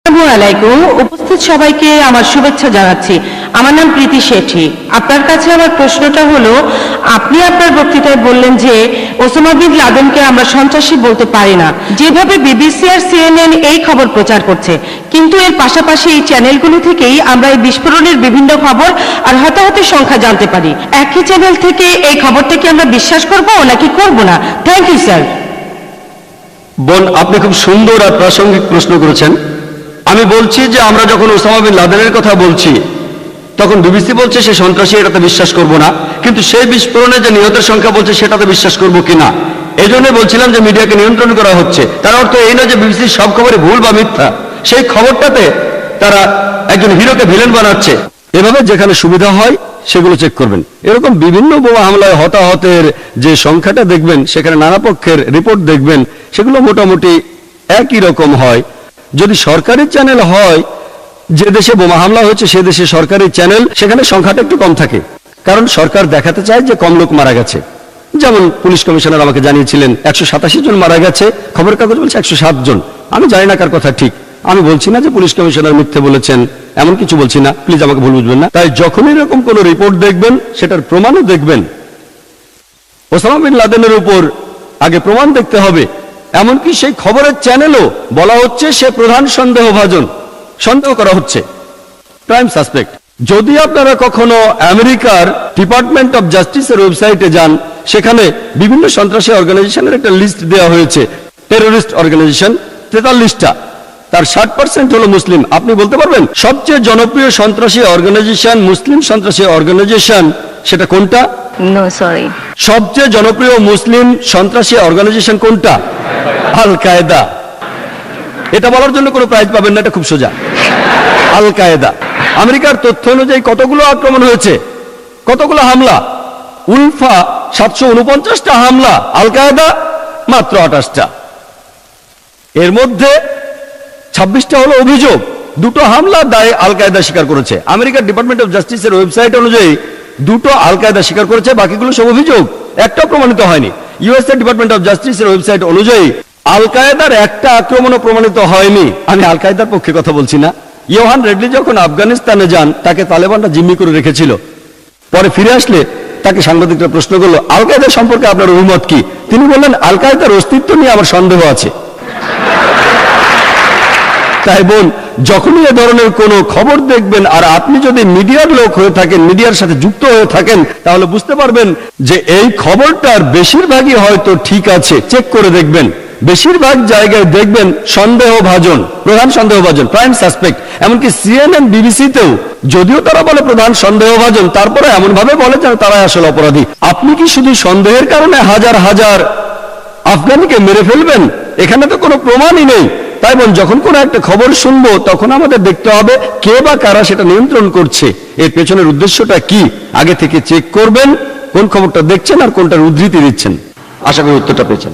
আসসালামু আলাইকুম। উপস্থিত সবাইকে আমার শুভেচ্ছা জানাচ্ছি। আমার নাম প্রীতি শেঠি। আপনার কাছে আমার প্রশ্নটা হলো, আপনি আপনার বক্তৃতায় বললেন যে ওসামা বিন লাদেনকে আমরা সন্ত্রাসী বলতে পারি না, যেভাবে বিবিসি আর সিএনএন এই খবর প্রচার করছে, কিন্তু এর পাশাপাশি এই চ্যানেলগুলো থেকেই আমরা এই বিস্ফোরণের বিভিন্ন খবর আর হতাহতের সংখ্যা জানতে পারি। একই চ্যানেল থেকে এই খবরটাকে আমরা বিশ্বাস করব নাকি করব না? Thank you sir. বোন, আপনি খুব সুন্দর আর প্রাসঙ্গিক প্রশ্ন করেছেন। আমি বলছি যে আমরা যখন ওসামা বিন লাদেনের কথা বলছি তখন বিবিসি বলছে সে সন্ত্রাসী, এটাতে বিশ্বাস করব না, কিন্তু সেই বিস্ফোরণে যে নিহতের সংখ্যা বলছে সেটাতে বিশ্বাস করব কিনা। এই জন্য বলছিলাম যে মিডিয়াকে নিয়ন্ত্রণ করা হচ্ছে। তার অর্থ এই নয় যে বিবিসির সব খবরই ভুল বা মিথ্যা। সেই খবরটাতে তারা একজন হিরোকে ভিলেন বানাচ্ছে। এভাবে যেখানে সুবিধা হয় সেগুলো চেক করবেন। এরকম বিভিন্ন বোমা হামলায় হতাহতের যে সংখ্যাটা দেখবেন, সেখানে নানা পক্ষের রিপোর্ট দেখবেন, সেগুলো মোটামুটি একই রকম হয়। যদি সরকারি চ্যানেল হয়, যে দেশে বোমা হামলা হয়েছে সে দেশে সরকারি চ্যানেল, সেখানে সংখ্যাটা একটু কম থাকে, কারণ সরকার দেখাতে চায় যে কম লোক মারা গেছে। যেমন পুলিশ কমিশনার আমাকে জানিয়েছিলেন 187 জন মারা গেছে, খবরের কাগজ বলছে 107 জন। আমি জানি না কার কথা ঠিক, আমি বলছি না যে পুলিশ কমিশনার মিথ্যে বলেছেন, এমন কিছু বলছি না, প্লিজ আমাকে ভুল বুঝবেন না। তাই যখন এরকম কোন রিপোর্ট দেখবেন, সেটার প্রমাণও দেখবেন। ওসামা বিন লাদেনের উপর আগে প্রমাণ দেখতে হবে। এমনকি সেই খবরের চ্যানেলও বলা হচ্ছে সে প্রধান সন্দেহভাজন, সন্দেহ করা হচ্ছে, প্রাইম সাসপেক্ট। যদি আপনারা কখনো আমেরিকার ডিপার্টমেন্ট অফ জাস্টিসের ওয়েবসাইটে যান, সেখানে বিভিন্ন সন্ত্রাসী অর্গানাইজেশনের একটা লিস্ট দেওয়া হয়েছে, টেররিস্ট অর্গানাইজেশন 43টা, তার 60% হলো মুসলিম। আপনি বলতে পারবেন সবচেয়ে জনপ্রিয় সন্ত্রাসী অর্গানাইজেশন, মুসলিম সন্ত্রাসী অর্গানাইজেশন সেটা কোনটা? No sorry. সবচেয়ে জনপ্রিয় মুসলিম সন্ত্রাসী অর্গানাইজেশন কোনটা? আল কায়দা। এটা বলার জন্য কোনো প্রাইজ পাবেন না, এটা খুব সোজা। আল কায়দা। আমেরিকার তথ্য অনুযায়ী কতগুলো আক্রমণ হয়েছে, কতগুলো হামলা? উলফা 749টা হামলা, আল কায়দা মাত্র 28টা। এর মধ্যে 26টা হলো অভিযোগ, 2টো হামলা দায় আল কায়দা স্বীকার করেছে। আমেরিকার ডিপার্টমেন্ট অফ জাস্টিসের ওয়েবসাইট অনুযায়ী 2টো আল কায়দা স্বীকার করেছে, বাকিগুলো সব অভিযোগ, একটাও প্রমাণিত হয়নি। ইউএসএ ডিপার্টমেন্ট অফ জাস্টিসের ওয়েবসাইট অনুযায়ী আল কায়দার একটা আক্রমণও প্রমাণিত হয়নি। আমি আল কায়দার পক্ষে কথা বলছি না। ইয়োহান রেডলি যখন আফগানিস্তানে যান, তাকে তালেবানরা জিম্মি করে রেখেছিল। পরে ফিরে আসলে তাকে সাংবাদিকরা প্রশ্ন করলো, আল কায়দা সম্পর্কে আপনার অভিমত কি? তিনি বললেন, আল কায়দার অস্তিত্ব নিয়ে আমার সন্দেহ আছে। তাই বোন, যখনই এ ধরনের কোনো খবর দেখবেন, আর আপনি যদি মিডিয়ার লোক হয়ে থাকেন, মিডিয়ার সাথে যুক্ত হয়ে থাকেন, তাহলে বুঝতে পারবেন যে এই খবরটার বেশিরভাগই হয়তো ঠিক আছে। চেক করে দেখবেন, বেশিরভাগ জায়গায় দেখবেন সন্দেহভাজন, প্রধান সন্দেহভাজন, প্রাইম সাসপেক্ট। এমনকি সিএনএন, বিবিসিতেও যদিও তারা বলে প্রধান সন্দেহভাজন, তারপরে এমন ভাবে বলে যেন তারা আসলে অপরাধী। আপনি কি শুধু সন্দেহের কারণে হাজার হাজার আফগানিকে মেরে ফেলবেন? এখানে তো কোনো প্রমাণই নেই। তাই বোন, যখন কোনো একটা খবর শুনবো, তখন আমাদের দেখতে হবে কে বা কারা সেটা নিয়ন্ত্রণ করছে, এর পেছনের উদ্দেশ্যটা কি। আগে থেকে চেক করবেন কোন খবরটা দেখছেন আর কোনটার উদ্ধৃতি দিচ্ছেন। আশা করি উত্তরটা পেয়েছেন।